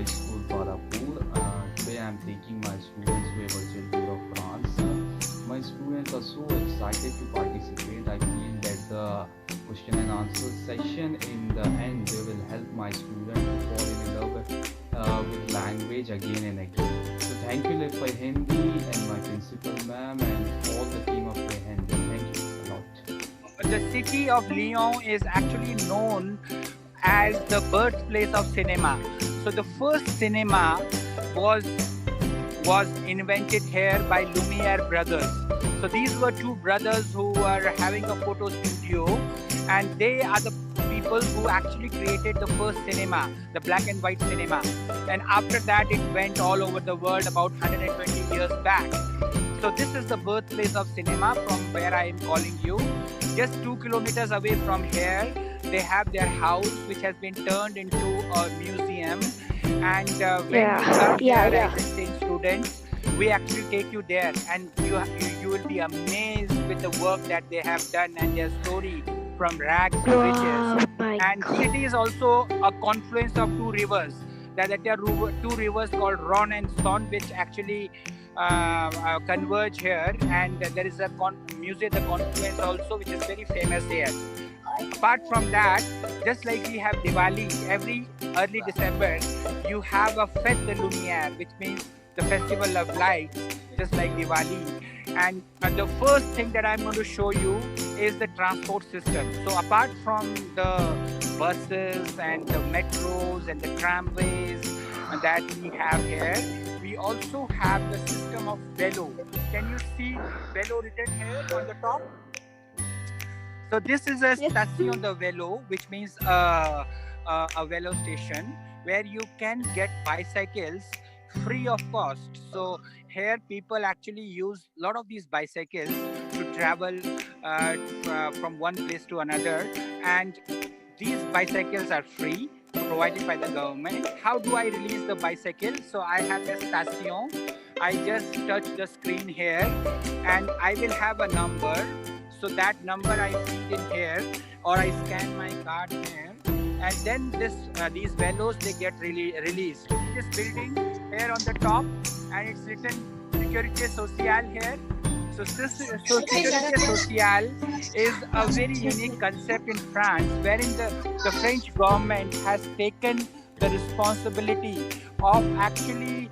World School, Parapur. Today I am taking my students to a virtual tour of France. My students are so excited to participate. I feel that the question and answer session in the end will help my students to fall in love with language again and again. So thank you Frehindi and my principal ma'am and all the team of Frehindi. Thank you a lot. The city of Lyon is actually known as the birthplace of cinema. So the first cinema was invented here by Lumiere brothers. So these were two brothers who were having a photo studio, and they are the people who actually created the first cinema, the black and white cinema. And after that, it went all over the world about 120 years back. So this is the birthplace of cinema from where I am calling you. Just 2 kilometers away from here, they have their house, which has been turned into a museum. And when you come here as exchange students, we actually take you there, and you will be amazed with the work that they have done and their story from rags to riches. And city is also a confluence of two rivers. There are two rivers called Rhone and Saône, which actually converge here, and there is a Musée de Confluence also, which is very famous here. Apart from that, just like we have Diwali, every early December, you have a Fête de Lumière, which means the festival of lights, just like Diwali. And the first thing that I'm going to show you is the transport system. So apart from the buses and the metros and the tramways that we have here, we also have the system of Velo. Can you see Velo written here on the top? So this is a Station de Velo, which means a Velo station where you can get bicycles free of cost. So here people actually use a lot of these bicycles to travel from one place to another, and these bicycles are free, provided by the government. How do I release the bicycle? So I have a station. I just touch the screen here and I will have a number. So that number I feed in here, or I scan my card here, and then these velos, they get released. This building here on the top, and it's written Sécurité Sociale here. So Sécurité Sociale is a very unique concept in France, wherein the French government has taken the responsibility of actually,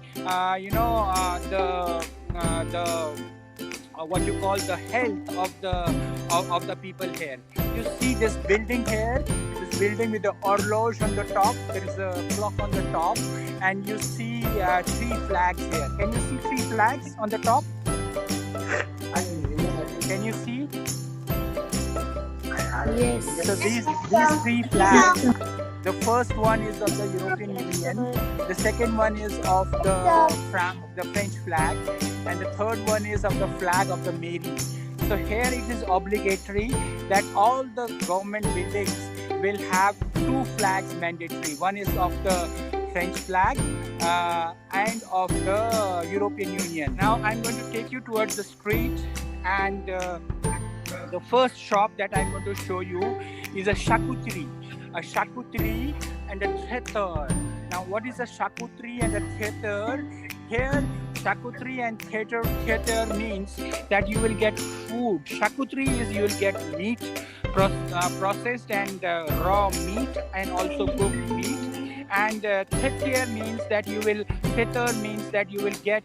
what you call the health of the people here. You see this building here, this building with the horloge on the top. There is a clock on the top, and you see 3 flags here. Can you see 3 flags on the top? Can you see? Yes. So these 3 flags. The first one is of the European Union, the second one is of the French flag, and the third one is of the flag of the mairie. So here it is obligatory that all the government buildings will have 2 flags mandatory. One is of the French flag and of the European Union. Now I'm going to take you towards the street, and the first shop that I'm going to show you is a charcuterie and a theater. Now, what is a charcuterie and a theater? Here, charcuterie and theater means that you will get food. Charcuterie is you will get meat, processed and raw meat, and also cooked meat. And theater means that you will get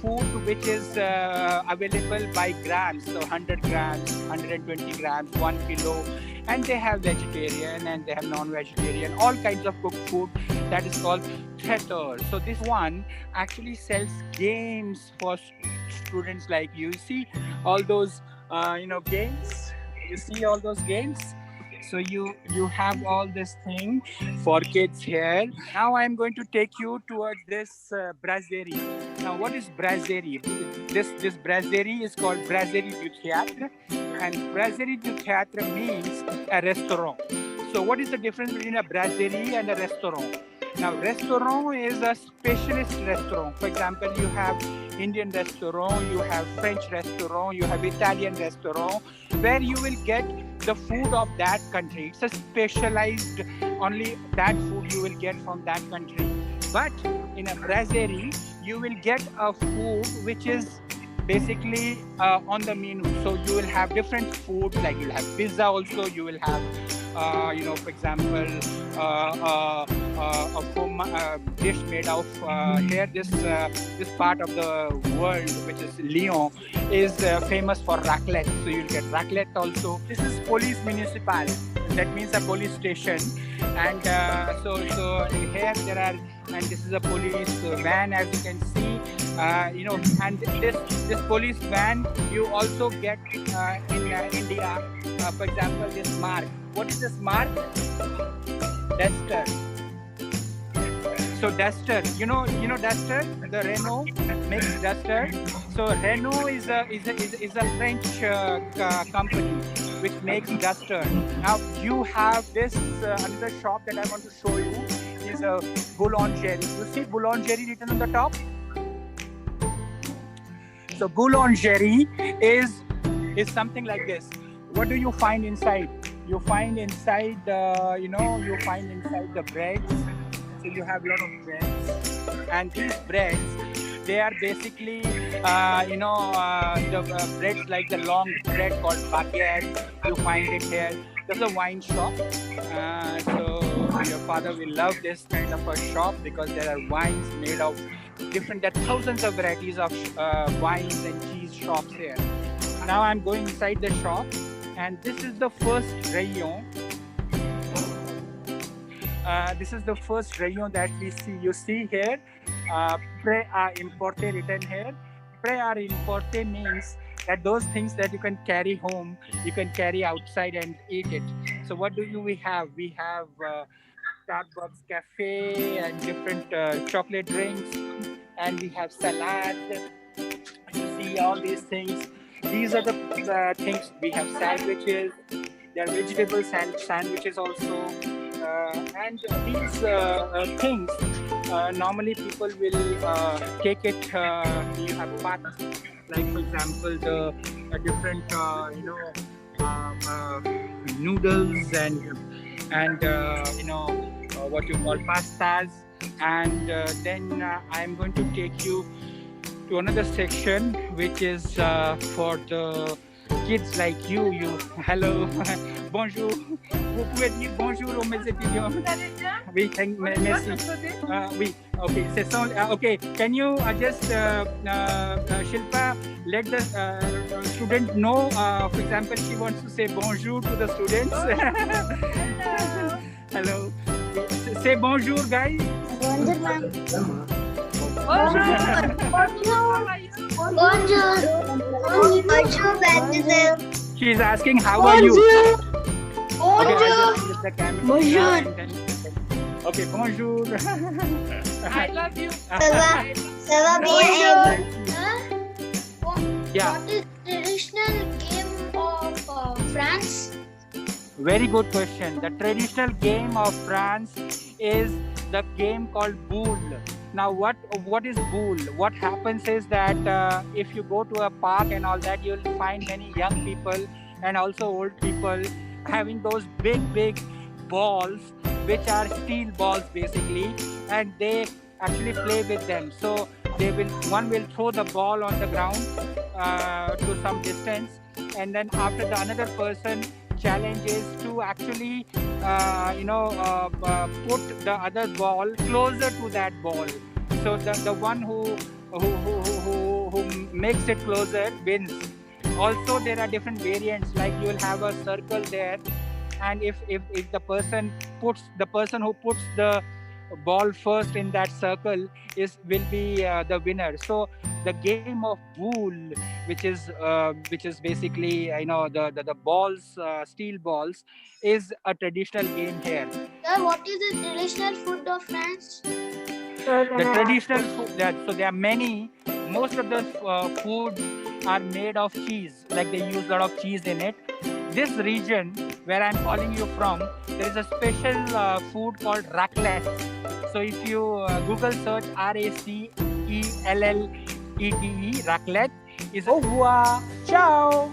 food which is available by grams, so 100 grams, 120 grams, 1 kilo. And they have vegetarian and they have non-vegetarian, all kinds of cooked food. That is called theater. So this one actually sells games for students like you. See all those games. You see all those games. So you have all this thing for kids here. Now I am going to take you towards this brasserie. Now what is brasserie? This brasserie is called Brasserie du Théâtre, and Brasserie du Théâtre means a restaurant. So what is the difference between a brasserie and a restaurant? Now restaurant is a specialist restaurant. For example, you have Indian restaurant, you have French restaurant, you have Italian restaurant, where you will get the food of that country. It's a specialized, only that food you will get from that country. But in a brasserie, you will get a food which is basically on the menu. So you will have different food, like you'll have pizza also, you will have for example, a dish made of here. This part of the world, which is Lyon, is famous for raclette. So you'll get raclette also. This is police municipal. That means a police station. And so here there are, and this is a police van, as you can see. And this police van you also get in India. For example, this mark. What is this mark? Duster. So Duster, you know Duster, the Renault makes Duster. So Renault is a French company which makes Duster. Now you have this another shop that I want to show you is a boulangerie. You see boulangerie written on the top. So boulangerie is something like this. What do you find inside? You find inside you find inside the breads. So you have a lot of breads, and these breads, they are basically the breads like the long bread called baguette. You find it here. There's a wine shop. So your father will love this kind of a shop because there are wines made of different. There are thousands of varieties of wines and cheese shops here. Now I'm going inside the shop, and this is the first rayon. This is the first rayon that we see. You see here, prêt à importer written here. Prêt à importer means that those things that you can carry home, you can carry outside and eat it. So what do we have? We have Starbucks cafe and different chocolate drinks, and we have salad. You see all these things. These are the things. We have sandwiches. There are vegetable sandwiches also. And these things, normally people will take it. You have parts, like for example, the different noodles and what you call pastas. And then I'm going to take you to another section, which is for the kids like you. Hello, bonjour. Vous pouvez dire bonjour aux mes étudiants. Oui, merci. Oui, okay. Okay, can you just Shilpa, let the student know? For example, she wants to say bonjour to the students. Hello. Say bonjour, guys. Bonjour, ma'am. Bonjour. She's asking, how are you? Bonjour. Bonjour. Okay, bonjour. I love you. Ça va bien. Yeah. What is traditional game of France? Very good question. The traditional game of France is the game called boule. Now, what is boule? What happens is that if you go to a park and all that, you'll find many young people and also old people having those big balls, which are steel balls basically, and they actually play with them. So one will throw the ball on the ground to some distance, and then after another person challenge is to actually put the other ball closer to that ball. So the one who makes it closer wins. Also, there are different variants, like you will have a circle there, and if the person who puts the ball first in that circle will be the winner. So the game of boule, which is basically the balls, steel balls, is a traditional game here. Sir, what is the traditional food of France? The traditional food, so there are many. Most of the food are made of cheese, like they use a lot of cheese in it. This region where I'm calling you from, there is a special food called raclette. So if you Google search RACELLETE, raclette is. Au revoir, ciao.